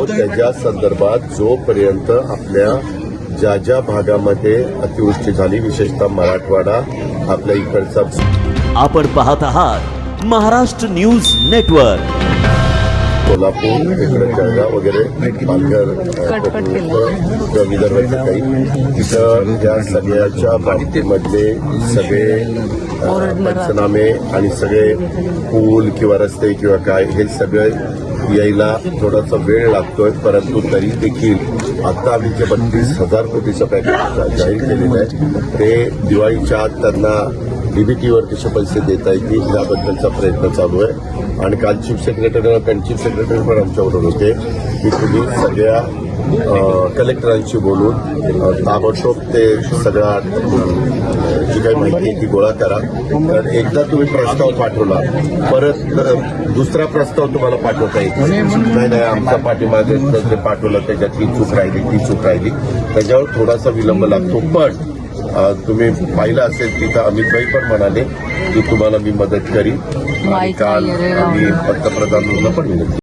त्याच्या संदर्भात जोपर्यंत आपल्या ज्या ज्या भागामध्ये अतिवृष्टी झाली, विशेषतः मराठवाडा, आपल्या इकडचा आपण पाहत आहात महाराष्ट्र न्यूज नेटवर्क. कोल्हापूर, इकडे जळगाव वगैरे, पालघर, विदर्भाचे काही तिथं या सगळ्याच्या बाबतीमधले सगळे पंचनामे आणि सगळे पूल किंवा रस्ते किंवा काय हे सगळे यायला थोडासा वेळ लागतोय. परंतु तरी देखील आता आम्ही जे 32,000 कोटीचं पॅकेज जाहीर केलेलं आहे ते दिवाळीच्या आत त्यांना डीबीटीवर कसे पैसे देता येतील याबद्दलचा प्रयत्न चालू आहे. आणि काल चीफ सेक्रेटरी पण आमच्याबरोबर होते की तुम्ही सगळ्या कलेक्टरांशी बोलून ताबडतोब ते सगळ्या जी काही माहिती आहे ती गोळा करा. कारण एकदा तुम्ही प्रस्ताव पाठवला, परत दुसरा प्रस्ताव तुम्हाला पाठवता येईल नाही, आमच्या पाठीमागे जे पाठवलं त्याच्यात ही चूक राहिली, ती चूक राहिली, त्याच्यावर थोडासा विलंब लागतो. पण तुम्ही पाहिलं असेल तिथं अमितभाई पण म्हणाले की तुम्हाला मी मदत करीन आणि काल आम्ही पंतप्रधानांना पण विनंती